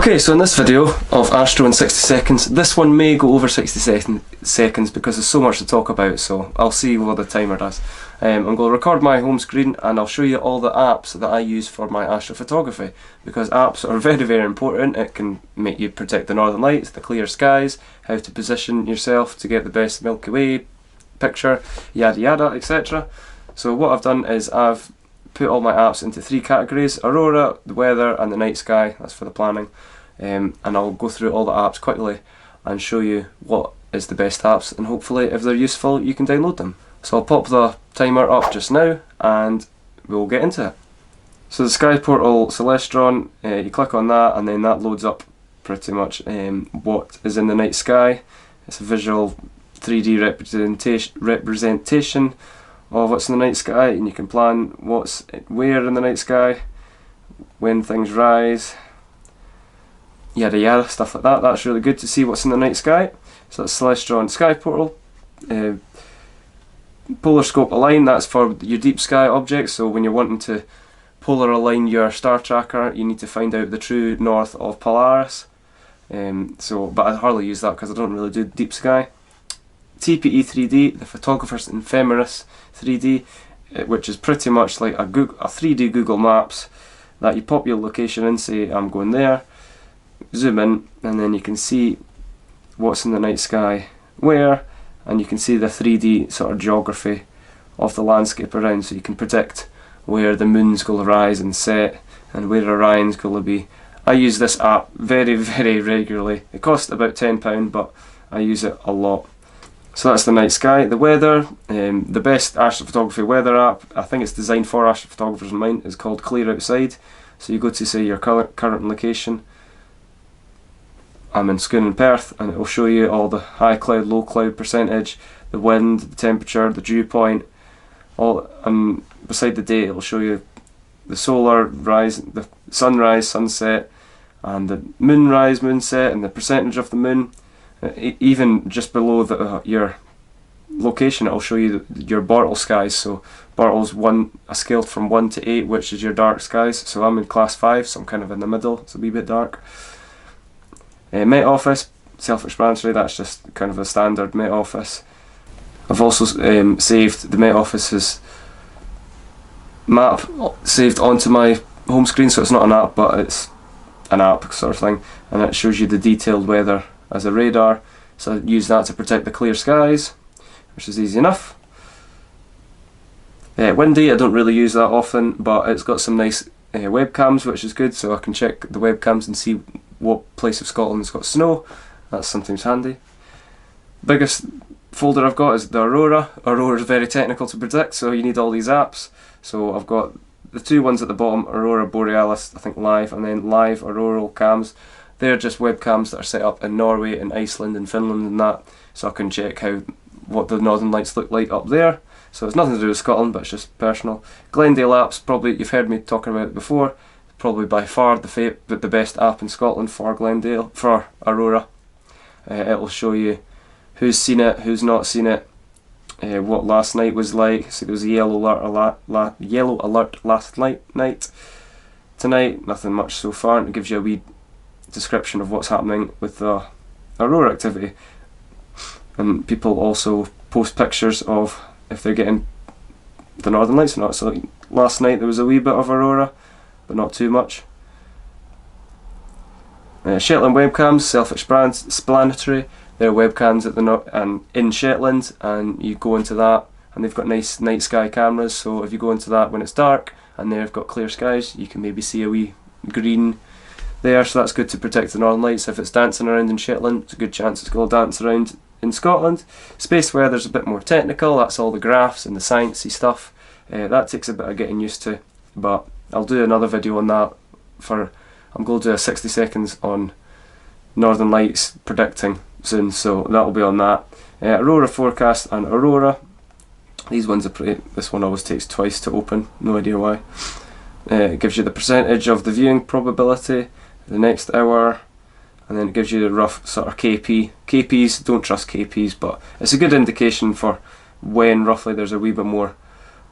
Okay, so in this video of Astro in 60 seconds, this one may go over 60 seconds because there's so much to talk about, so I'll see what the timer does. I'm going to record my home screen and I'll show you all the apps that I use for my astrophotography, because apps are very, very important. It can make you predict the northern lights, the clear skies, how to position yourself to get the best Milky Way picture, yada yada, etc. So what I've done is I've put all my apps into three categories: Aurora, the weather and the night sky. That's for the planning. And I'll go through all the apps quickly and show you what is the best apps, and hopefully if they're useful you can download them. So I'll pop the timer up just now and we'll get into it. So the Sky Portal Celestron, you click on that and then that loads up pretty much what is in the night sky. It's a visual 3D representation of what's in the night sky, and you can plan what's where in the night sky, when things rise, yada yada, stuff like that. That's really good to see what's in the night sky. So that's Celestron Sky Portal. Polar Scope Align, that's for your deep sky objects. So when you're wanting to polar align your star tracker, you need to find out the true north of Polaris. But I hardly use that because I don't really do deep sky. TPE 3D, the Photographer's Ephemeris 3D, which is pretty much like a 3D Google Maps that you pop your location in, say I'm going there, zoom in, and then you can see what's in the night sky where, and you can see the 3D sort of geography of the landscape around, so you can predict where the moon's going to rise and set and where Orion's going to be. I use this app very, very regularly. It costs about £10, but I use it a lot. So that's the night sky. The weather, the best astrophotography weather app, I think it's designed for astrophotographers in mind, is called Clear Outside. So you go to, say, your current location. I'm in Scone in Perth, and it will show you all the high cloud, low cloud percentage, the wind, the temperature, the dew point, and beside the date it will show you the solar rise, the sunrise, sunset, and the moonrise, moonset, and the percentage of the moon. Even just below your location, it will show you your Bartle skies. So Bartle's a scale from 1 to 8, which is your dark skies. So I'm in class 5, so I'm kind of in the middle. It's a wee bit dark. Met Office, self-explanatory. That's just kind of a standard Met Office. I've also saved the Met Office's map saved onto my home screen, so it's not an app, but it's an app sort of thing, and it shows you the detailed weather as a radar. So I use that to protect the clear skies, which is easy enough. Windy, I don't really use that often, but it's got some nice webcams, which is good, so I can check the webcams and see what place of Scotland's got snow. That's sometimes handy. Biggest folder I've got is the Aurora. Aurora is very technical to predict, so you need all these apps. So I've got the two ones at the bottom, Aurora Borealis, I think Live, and then Live AURORA.LIVE. They're just webcams that are set up in Norway and Iceland and Finland and that, so I can check what the northern lights look like up there. So it's nothing to do with Scotland, but it's just personal. Glendale apps, probably you've heard me talking about it before. Probably by far the best app in Scotland for Glendale, for Aurora. It will show you who's seen it, who's not seen it, what last night was like. So there was a yellow alert last night. Tonight, nothing much so far, and it gives you a wee description of what's happening with the aurora activity. And people also post pictures of if they're getting the northern lights or not. So last night there was a wee bit of aurora, but not too much. Shetland webcams, self-explanatory. They're webcams in Shetland, and you go into that and they've got nice night sky cameras, so if you go into that when it's dark and they've got clear skies, you can maybe see a wee green there, so that's good to protect the northern lights. If it's dancing around in Shetland, it's a good chance it's going to dance around in Scotland. Space weather's a bit more technical. That's all the graphs and the sciencey stuff. That takes a bit of getting used to, but I'll do another video on that. I'm going to do a 60 seconds on northern lights predicting soon, so that'll be on that. Aurora forecast and Aurora. These ones are pretty. This one always takes twice to open. No idea why. It gives you the percentage of the viewing probability, the next hour, and then it gives you the rough sort of KP. KPs, don't trust KPs, but it's a good indication for when roughly there's a wee bit more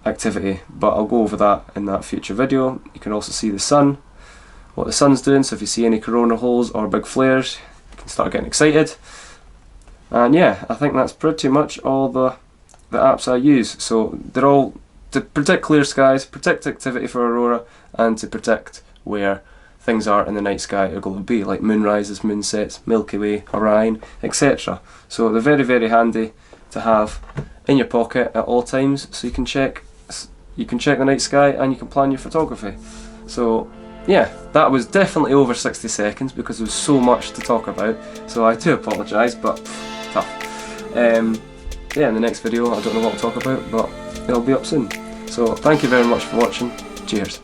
activity, but I'll go over that in that future video. You can also see the sun what the sun's doing, so if you see any corona holes or big flares, you can start getting excited. And yeah, I think that's pretty much all the apps I use. So they're all to predict clear skies, predict activity for aurora, and to predict where things are in the night sky are going to be, like moon rises, moon sets, Milky Way, Orion, etc. So they're very, very handy to have in your pocket at all times, so you can check the night sky and you can plan your photography. So yeah, that was definitely over 60 seconds because there was so much to talk about, so I do apologise, but tough. Yeah, in the next video I don't know what to talk about, but it'll be up soon. So thank you very much for watching. Cheers.